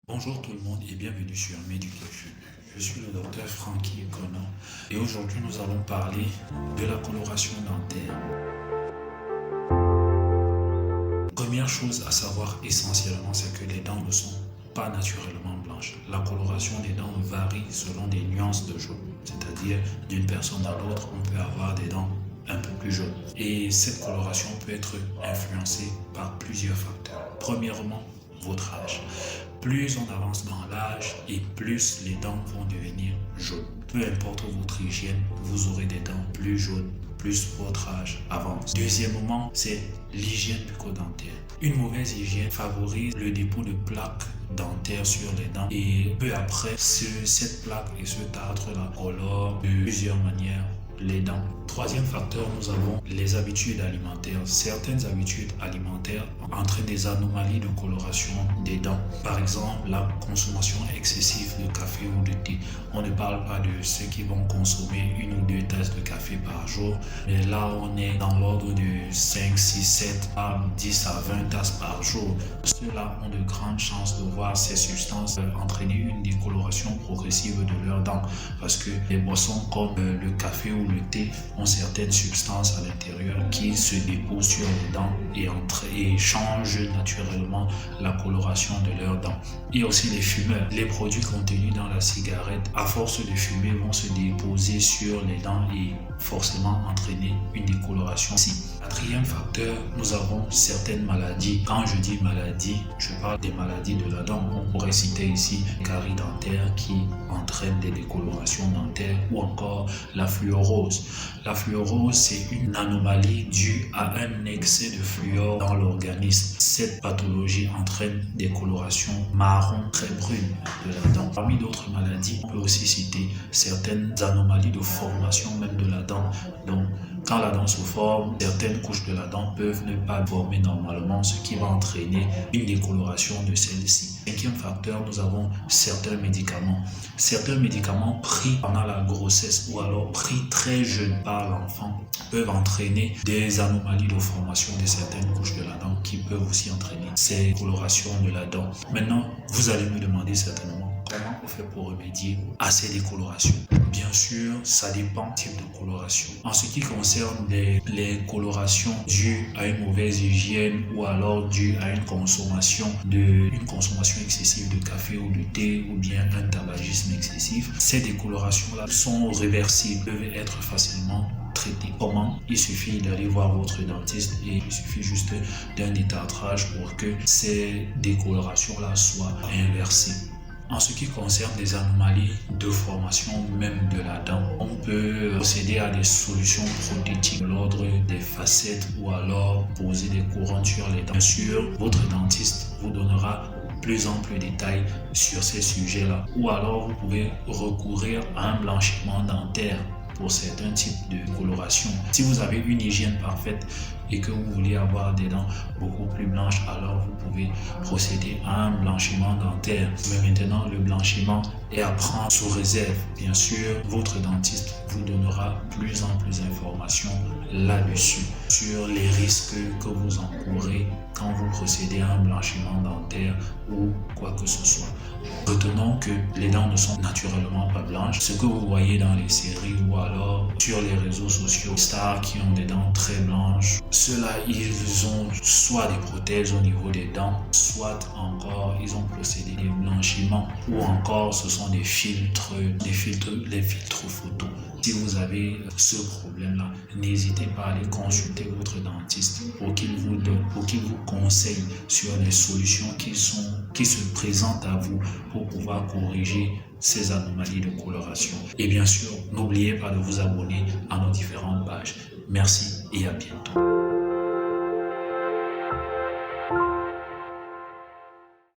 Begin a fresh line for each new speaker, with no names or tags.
Bonjour tout le monde et bienvenue sur Medication. Je suis le docteur Frankie Kono et aujourd'hui nous allons parler de la coloration dentaire. Première chose à savoir essentiellement, c'est que les dents ne sont pas naturellement blanches. La coloration des dents varie selon des nuances de jaune, c'est-à-dire d'une personne à l'autre, on peut avoir des dents un peu plus jaunes. Et cette coloration peut être influencée par plusieurs facteurs. Premièrement, votre âge. Plus on avance dans l'âge et plus les dents vont devenir jaunes. Peu importe votre hygiène, vous aurez des dents plus jaunes, plus votre âge avance. Deuxièmement, c'est l'hygiène bucco-dentaire. Une mauvaise hygiène favorise le dépôt de plaques dentaires sur les dents et peu après, cette plaque et ce tartre-là colorent de plusieurs manières les dents. Troisième facteur, nous avons les habitudes alimentaires. Certaines habitudes alimentaires entraînent des anomalies de coloration des dents. Par exemple, la consommation excessive de café ou de thé. On ne parle pas de ceux qui vont consommer 1 ou 2 tasses de café par jour, mais là on est dans l'ordre de 5, 6, 7, 10 à 20 tasses par jour. Ceux-là ont de grandes chances de voir ces substances entraîner une décoloration progressive de leurs dents, parce que les boissons comme le café ou le thé ont certaines substances à l'intérieur qui se déposent sur les dents et changent naturellement la coloration de leurs dents. Il y a aussi les fumeurs. Les produits contenus dans la cigarette, à force de fumer, vont se déposer sur les dents et forcément entraîner une décoloration. Quatrième facteur, nous avons certaines maladies. Quand je dis maladie, je parle des maladies de la dent. On pourrait citer ici les caries dentaires qui entraînent des décolorations dentaires ou encore la fluorose. La fluorose, c'est une anomalie due à un excès de fluor dans l'organisme. Cette pathologie entraîne des colorations marron très brunes de la dent. Parmi d'autres maladies, on peut aussi citer certaines anomalies de formation même de la dent. Donc, quand la dent se forme, certaines couches de la dent peuvent ne pas former normalement, ce qui va entraîner une décoloration de celle-ci. Cinquième facteur, nous avons certains médicaments. Certains médicaments pris pendant la grossesse ou alors pris très jeune par l'enfant peuvent entraîner des anomalies de formation de certaines couches de la dent qui peuvent aussi entraîner ces colorations de la dent. Maintenant, vous allez me demander certainement comment on fait pour remédier à ces décolorations. Bien sûr, ça dépend du type de coloration. En ce qui concerne les colorations dues à une mauvaise hygiène ou alors dues à une consommation excessive de café ou de thé ou bien un tabagisme excessif, ces décolorations-là sont réversibles, peuvent être facilement traitées. Comment? Il suffit d'aller voir votre dentiste et il suffit juste d'un détartrage pour que ces décolorations-là soient inversées. En ce qui concerne les anomalies de formation même de la dent, on peut procéder à des solutions prothétiques de l'ordre des facettes ou alors poser des couronnes sur les dents. Bien sûr, votre dentiste vous donnera plus ample détail sur ces sujets-là. Ou alors vous pouvez recourir à un blanchiment dentaire pour certains types de coloration. Si vous avez une hygiène parfaite et que vous voulez avoir des dents beaucoup plus blanches, alors vous pouvez procéder à un blanchiment dentaire. Mais maintenant, le blanchiment est à prendre sous réserve. Bien sûr, votre dentiste vous donnera plus en plus d'informations là-dessus, sur les risques que vous encourez quand vous procédez à un blanchiment dentaire ou quoi que ce soit. Retenons que les dents ne sont naturellement pas blanches. Ce que vous voyez dans les séries ou alors sur les réseaux sociaux, les stars qui ont des dents très blanches, ceux-là, ils ont soit des prothèses au niveau des dents, soit encore ils ont procédé des blanchiments ou encore ce sont des filtres photos. Si vous avez ce problème-là, n'hésitez pas à aller consulter votre dentiste pour qu'il vous conseille sur les solutions qui se présentent à vous pour pouvoir corriger ces anomalies de coloration. Et bien sûr, n'oubliez pas de vous abonner à nos différentes pages. Merci et à bientôt.